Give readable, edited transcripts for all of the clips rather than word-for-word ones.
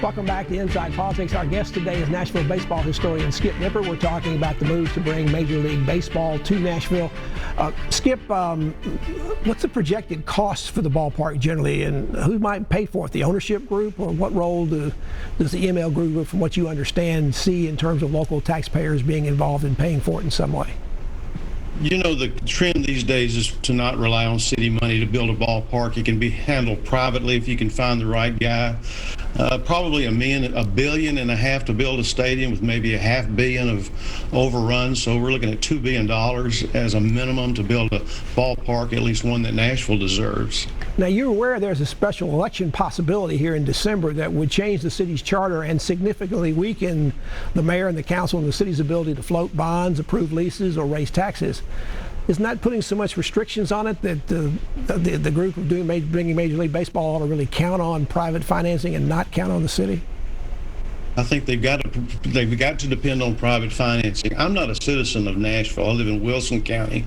Welcome back to Inside Politics. Our guest today is Nashville baseball historian Skip Nipper. We're talking about the move to bring Major League Baseball to Nashville. Skip, what's the projected cost for the ballpark generally, and who might pay for it? The ownership group, or what role does the ML group, from what you understand, see in terms of local taxpayers being involved in paying for it in some way? You know, the trend these days is to not rely on city money to build a ballpark. It can be handled privately if you can find the right guy. Probably $1.5 billion to build a stadium with maybe $500 million of overruns. So we're looking at $2 billion as a minimum to build a ballpark, at least one that Nashville deserves. Now, you're aware there's a special election possibility here in December that would change the city's charter and significantly weaken the mayor and the council and the city's ability to float bonds, approve leases, or raise taxes. Isn't that putting so much restrictions on it that the group of bringing Major League Baseball ought to really count on private financing and not count on the city? I think they've got to depend on private financing. I'm not a citizen of Nashville. I live in Wilson County,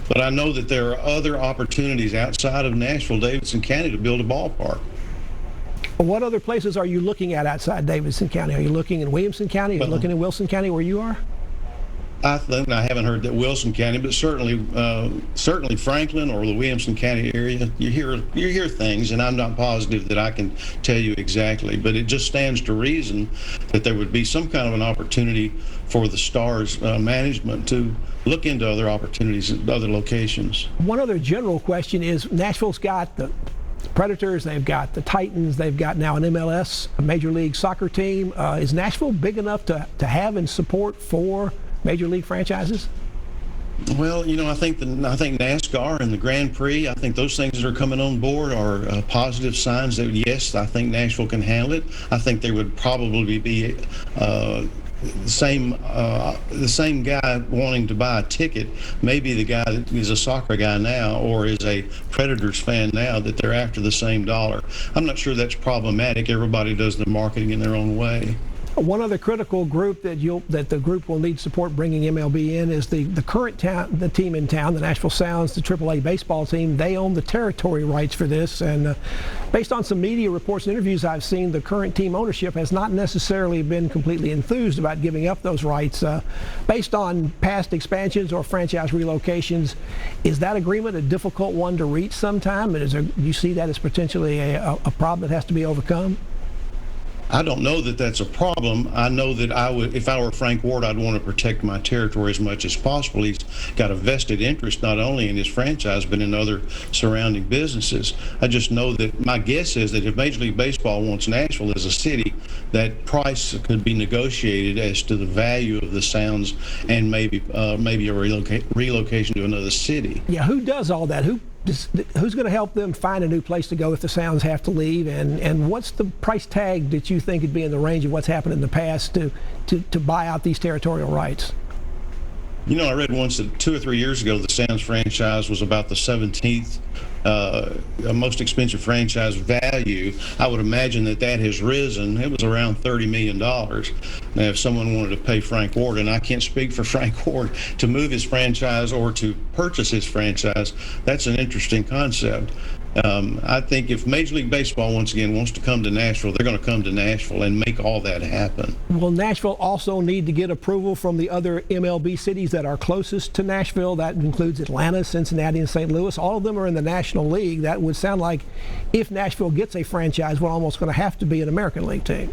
but I know that there are other opportunities outside of Nashville, Davidson County, to build a ballpark. What other places are you looking at outside Davidson County? Are you looking in Williamson County? Are you looking in Wilson County where you are? I haven't heard that Wilson County, but certainly Franklin or the Williamson County area. You hear things, and I'm not positive that I can tell you exactly, but it just stands to reason that there would be some kind of an opportunity for the Stars management to look into other opportunities at other locations. One other general question is, Nashville's got the Predators, they've got the Titans, they've got now an MLS, a Major League Soccer team. Is Nashville big enough to have and support four Major League franchises? Well, you know, I think NASCAR and the Grand Prix, I think those things that are coming on board are positive signs that, yes, I think Nashville can handle it. I think there would probably be the same guy wanting to buy a ticket, maybe the guy that is a soccer guy now or is a Predators fan now, that they're after the same dollar. I'm not sure that's problematic. Everybody does the marketing in their own way. One other critical group that the group will need support bringing MLB in is the team in town, the Nashville Sounds, the AAA baseball team. They own the territory rights for this, and based on some media reports and interviews I've seen, the current team ownership has not necessarily been completely enthused about giving up those rights. Based on past expansions or franchise relocations, is that agreement a difficult one to reach sometime? And do you see that as potentially a problem that has to be overcome? I don't know that that's a problem. I know that if I were Frank Ward, I'd want to protect my territory as much as possible. He's got a vested interest not only in his franchise but in other surrounding businesses. I just know that my guess is that if Major League Baseball wants Nashville as a city, that price could be negotiated as to the value of the Sounds and maybe a relocation to another city. Yeah, who does all that? Who's going to help them find a new place to go if the Sounds have to leave? And what's the price tag that you think would be in the range of what's happened in the past to buy out these territorial rights? You know, I read once that 2 or 3 years ago, the Sounds franchise was about the 17th most expensive franchise value. I would imagine that has risen. It was around $30 million. Now, if someone wanted to pay Frank Ward, and I can't speak for Frank Ward, to move his franchise or to purchase his franchise, that's an interesting concept. I think if Major League Baseball, once again, wants to come to Nashville, they're going to come to Nashville and make all that happen. Will Nashville also need to get approval from the other MLB cities that are closest to Nashville? That includes Atlanta, Cincinnati, and St. Louis. All of them are in the National League. That would sound like if Nashville gets a franchise, we're almost going to have to be an American League team.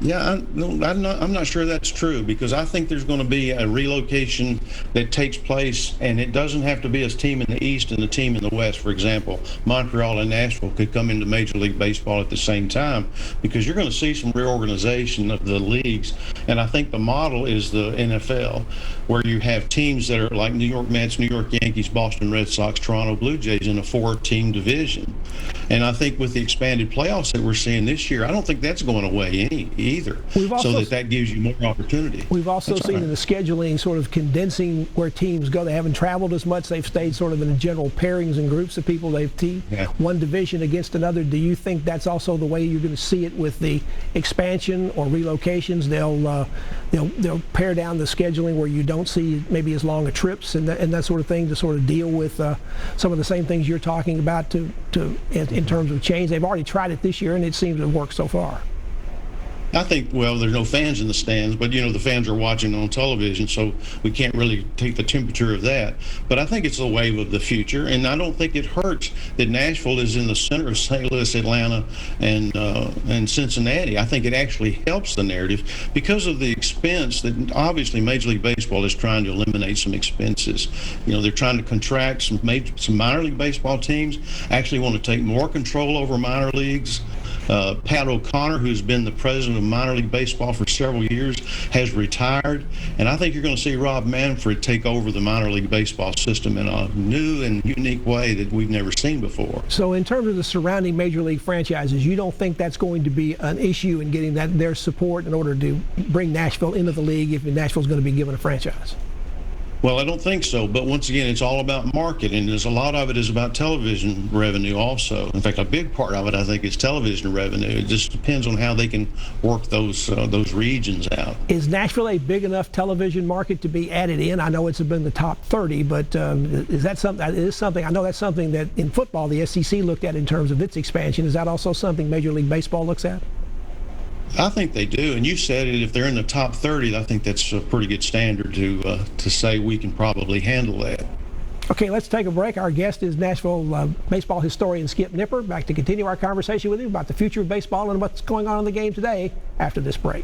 Yeah, I'm not sure that's true, because I think there's going to be a relocation that takes place, and it doesn't have to be a team in the East and a team in the West. For example, Montreal and Nashville could come into Major League Baseball at the same time, because you're going to see some reorganization of the leagues. And I think the model is the NFL, where you have teams that are like New York Mets, New York Yankees, Boston Red Sox, Toronto Blue Jays in a 4-team division. And I think with the expanded playoffs that we're seeing this year, I don't think that's going away either. So that gives you more opportunity. We've also seen in the scheduling sort of condensing where teams go. They haven't traveled as much. They've stayed sort of in general pairings and groups of people. They've one division against another. Do you think that's also the way you're going to see it with the expansion or relocations? They'll pare down the scheduling where you don't see maybe as long of trips and that sort of thing to sort of deal with some of the same things you're talking about in terms of change. They've already tried it this year, and it seems to have worked so far. I think, well, there's no fans in the stands, but the fans are watching on television, so we can't really take the temperature of that. But I think it's a wave of the future, and I don't think it hurts that Nashville is in the center of St. Louis, Atlanta, and Cincinnati. I think it actually helps the narrative because of the expense that obviously Major League Baseball is trying to eliminate some expenses. They're trying to contract some minor league baseball teams, actually want to take more control over minor leagues. Pat O'Connor, who's been the president of minor league baseball for several years, has retired. And I think you're going to see Rob Manfred take over the minor league baseball system in a new and unique way that we've never seen before. So in terms of the surrounding major league franchises, you don't think that's going to be an issue in getting their support in order to bring Nashville into the league if Nashville's going to be given a franchise? Well, I don't think so. But once again, it's all about market, and there's a lot of it is about television revenue also. In fact, a big part of it, I think, is television revenue. It just depends on how they can work those regions out. Is Nashville a big enough television market to be added in? I know it's been the top 30, but is that something? I know that's something that in football the SEC looked at in terms of its expansion. Is that also something Major League Baseball looks at? I think they do, and you said it. If they're in the top 30, I think that's a pretty good standard to say we can probably handle that. Okay, let's take a break. Our guest is Nashville baseball historian Skip Nipper. Back to continue our conversation with you about the future of baseball and what's going on in the game today after this break.